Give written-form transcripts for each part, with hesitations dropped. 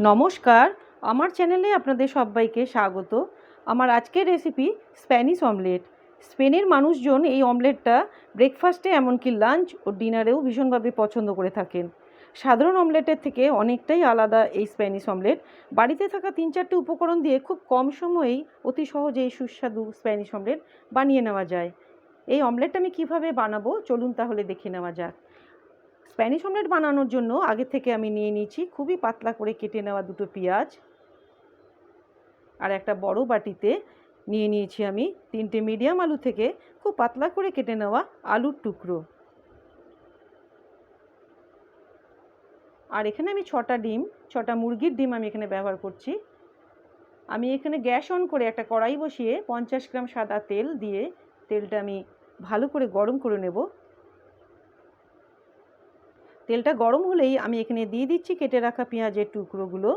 নমস্কার, আমার চ্যানেলে আপনাদের সবাইকে স্বাগত। আমার আজকের রেসিপি স্প্যানিশ অমলেট। স্পেনের মানুষজন এই অমলেটটা ব্রেকফাস্টে এমনকি লাঞ্চ ও ডিনারেও ভীষণভাবে পছন্দ করে থাকেন। সাধারণ অমলেটের থেকে অনেকটাই আলাদা এই স্প্যানিশ অমলেট। বাড়িতে থাকা ৩-৪টে উপকরণ দিয়ে খুব কম সময়েই অতি সহজে এই সুস্বাদু স্প্যানিশ অমলেট বানিয়ে নেওয়া যায়। এই অমলেটটা আমি কীভাবে বানাবো চলুন তাহলে দেখে নেওয়া যাক। স্প্যানিশ অমলেট বানানোর জন্য আগে থেকে আমি নিয়ে নিয়েছি খুবই পাতলা করে কেটে নেওয়া 2টো পেঁয়াজ, আর একটা বড় বাটিতে নিয়ে নিয়েছি আমি 3টে মিডিয়াম আলু থেকে খুব পাতলা করে কেটে নেওয়া আলুর টুকরো। আর এখানে আমি 6টা ডিম, 6টা মুরগির ডিম আমি এখানে ব্যবহার করছি। আমি এখানে গ্যাস অন করে একটা কড়াই বসিয়ে 50 গ্রাম সাদা তেল দিয়ে তেলটা আমি ভালো করে গরম করে নেব। তেলটা গরম হলেই আমি এখানে দিয়ে দিচ্ছি কেটে রাখা পেঁয়াজের টুকরোগুলো।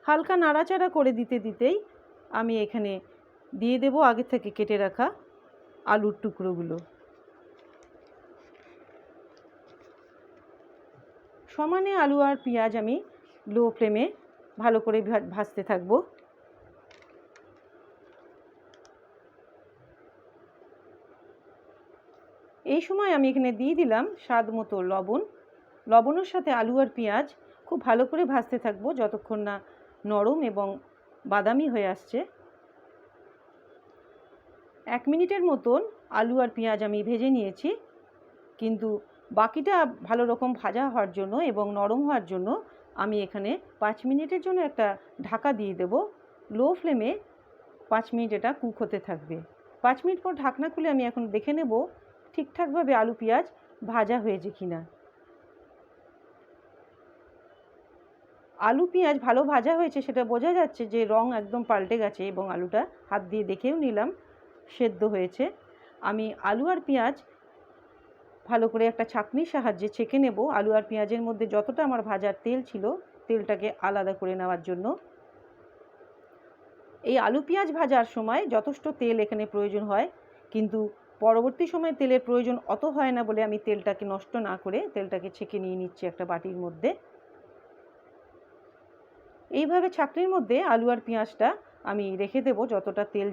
হালকা নাড়াচাড়া করে দিতেই আমি এখানে দিয়ে দেব আগে থেকে কেটে রাখা আলুর টুকরোগুলো। সমানে আলু আর পেঁয়াজ আমি লো ফ্লেমে ভালো করে ভাজতে থাকবো। এই সময় আমি এখানে দিয়ে দিলাম স্বাদ মতো লবণ। লবণের সাথে আলু আর পেঁয়াজ খুব ভালো করে ভাজতে থাকবো যতক্ষণ না নরম এবং বাদামি হয়ে আসছে। 1 মিনিটের মতন আলু আর পেঁয়াজ আমি ভেজে নিয়েছি, কিন্তু বাকিটা ভালো রকম ভাজা হওয়ার জন্য এবং নরম হওয়ার জন্য আমি এখানে 5 মিনিটের জন্য একটা ঢাকা দিয়ে দেব। লো ফ্লেমে 5 মিনিট এটা কুক হতে থাকবে। 5 মিনিট পর ঢাকনা খুলে আমি এখন দেখে নেব ঠিকঠাকভাবে আলু পেঁয়াজ ভাজা হয়েছে কিনা। আলু পেঁয়াজ ভালো ভাজা হয়েছে সেটা বোঝা যাচ্ছে, যে রং একদম পাল্টে গেছে এবং আলুটা হাত দিয়ে দেখেও নিলাম সেদ্ধ হয়েছে। আমি আলু আর পেঁয়াজ ভালো করে একটা ছাঁকনির সাহায্যে ছেঁকে নেব। আলু আর পেঁয়াজের মধ্যে যতটা আমার ভাজার তেল ছিল তেলটাকে আলাদা করে নেওয়ার জন্য। এই আলু পেঁয়াজ ভাজার সময় যথেষ্ট তেল এখানে প্রয়োজন হয়, কিন্তু পরবর্তী সময়ে তেলের প্রয়োজন অত হয় না বলে আমি তেলটাকে নষ্ট না করে তেলটাকে ছেঁকে নিয়ে নিচ্ছি একটা বাটির মধ্যে। এইভাবে ছাঁকনির মধ্যে আলু আর পেঁয়াজটা আমি রেখে দেব যতটা তেল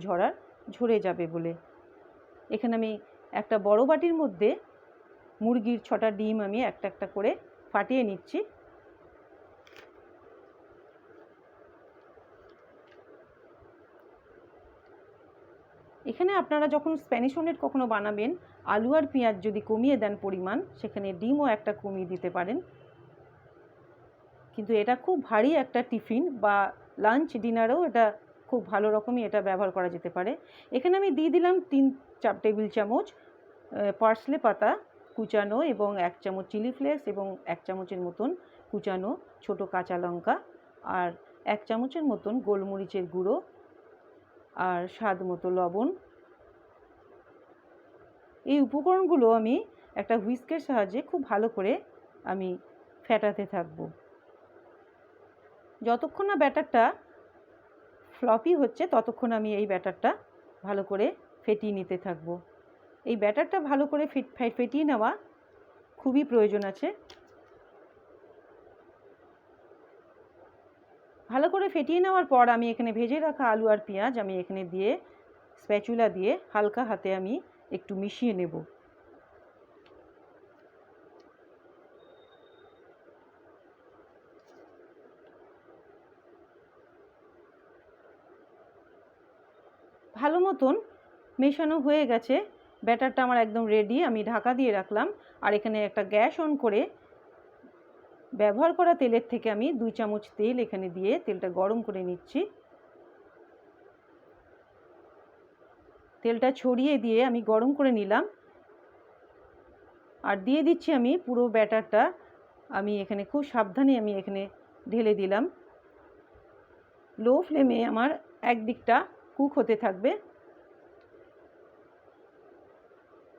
ঝরে যাবে বলে। এখানে আমি একটা বড় বাটির মধ্যে মুরগির 6টা ডিম আমি একটা একটা করে ফাটিয়ে নিচ্ছি। এখানে আপনারা যখন স্প্যানিশ অমলেট কখনো বানাবেন, আলু আর পেঁয়াজ যদি কমিয়ে দেন পরিমাণ, সেখানে ডিমও একটা কমিয়ে দিতে পারেন। কিন্তু এটা খুব ভারী একটা টিফিন বা লাঞ্চ ডিনারেও এটা খুব ভালো রকমই এটা ব্যবহার করা যেতে পারে। এখানে আমি দিয়ে দিলাম 3 টেবিল চামচ পার্সলে পাতা কুচানো এবং 1 চামচ চিলি ফ্লেক্স এবং 1 চামচের মতন কুচানো ছোটো কাঁচা লঙ্কা, আর 1 চামচের মতন গোলমরিচের গুঁড়ো, আর স্বাদ মতো লবণ। এই উপকরণগুলো আমি একটা হুইস্কের সাহায্যে খুব ভালো করে আমি ফেটাতে থাকবো। যতক্ষণ না ব্যাটারটা ফ্লপি হচ্ছে ততক্ষণ আমি এই ব্যাটারটা ভালো করে ফেটিয়ে নিতে থাকবো। এই ব্যাটারটা ভালো করে ফেটিয়ে নেওয়া খুবই প্রয়োজন আছে। ভালো করে ফেটিয়ে নেওয়ার পর আমি এখানে ভেজে রাখা আলু আর পেঁয়াজ আমি এখানে দিয়ে স্প্যাচুলা দিয়ে হালকা হাতে আমি একটু মিশিয়ে নেব। ভালো মতন মেশানো হয়ে গেছে, ব্যাটারটা আমার একদম রেডি। আমি ঢাকা দিয়ে রাখলাম, আর এখানে একটা গ্যাস অন করে ব্যবহার করা তেলের থেকে আমি 2 চামচ তেল এখানে দিয়ে তেলটা গরম করে নিচ্ছি। তেলটা ছড়িয়ে দিয়ে আমি গরম করে নিলাম, আর দিয়ে দিচ্ছি আমি পুরো ব্যাটারটা। আমি এখানে খুব সাবধানে আমি এখানে ঢেলে দিলাম। লো ফ্লেমে আমার একদিকটা কুক হতে থাকবে।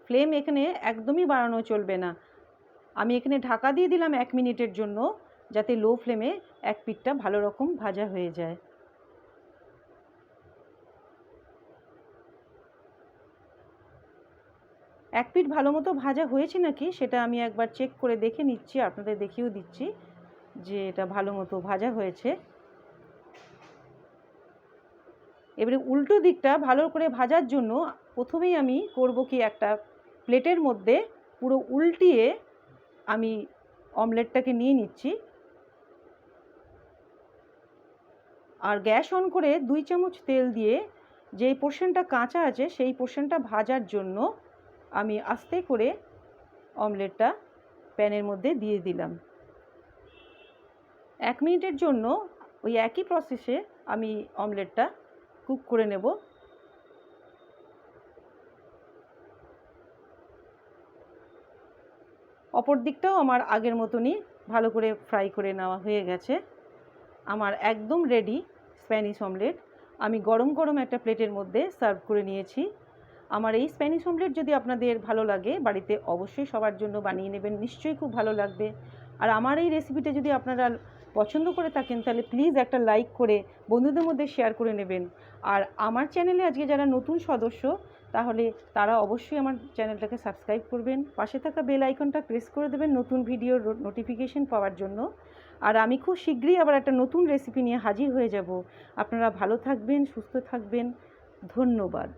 ফ্লেম এখানে একদমই বাড়ানো চলবে না। আমি এখানে ঢাকা দিয়ে দিলাম 1 মিনিটের জন্য, যাতে লো ফ্লেমে এক পিঠটা ভালো রকম ভাজা হয়ে যায়। এক পিঠ ভালো মতো ভাজা হয়েছে নাকি সেটা আমি একবার চেক করে দেখে নিচ্ছি, আপনাদের দেখিয়েও দিচ্ছি। যে এটা ভালো মতো ভাজা হয়েছে। এবারে উল্টো দিকটা ভালো করে ভাজার জন্য প্রথমেই আমি করব কি, একটা প্লেটের মধ্যে পুরো উল্টিয়ে আমি অমলেটটাকে নিয়ে নিচ্ছি। আর গ্যাস অন করে 2 চামচ তেল দিয়ে যেই পোর্শনটা কাঁচা আছে সেই পোর্শনটা ভাজার জন্য আমি আস্তে করে অমলেটটা প্যানের মধ্যে দিয়ে দিলাম। 1 মিনিটের জন্য ওই একই প্রসেসে আমি অমলেটটা কুক করে নেব। অপর দিকটাও আমার আগের মতনই ভালো করে ফ্রাই করে নেওয়া হয়ে গেছে। আমার একদম রেডি স্প্যানিশ অমলেট। আমি গরম গরম একটা প্লেটের মধ্যে সার্ভ করে নিয়েছি। আমার এই স্প্যানিশ অমলেট যদি আপনাদের ভালো লাগে, বাড়িতে অবশ্যই সবার জন্য বানিয়ে নেবেন, নিশ্চয়ই খুব ভালো লাগবে। আর আমার এই রেসিপিটা যদি আপনারা পছন্দ করে থাকেন তাহলে প্লিজ একটা লাইক করে বন্ধুদের মধ্যে শেয়ার করে নেবেন। আর আমার চ্যানেলে আজকে যারা নতুন সদস্য, তাহলে তারা অবশ্যই আমার চ্যানেলটাকে সাবস্ক্রাইব করবেন, পাশে থাকা বেল আইকনটা প্রেস করে দেবেন নতুন ভিডিওর নোটিফিকেশন পাওয়ার জন্য। আর আমি খুব শীঘ্রই আবার একটা নতুন রেসিপি নিয়ে হাজির হয়ে যাব। আপনারা ভালো থাকবেন, সুস্থ থাকবেন। ধন্যবাদ।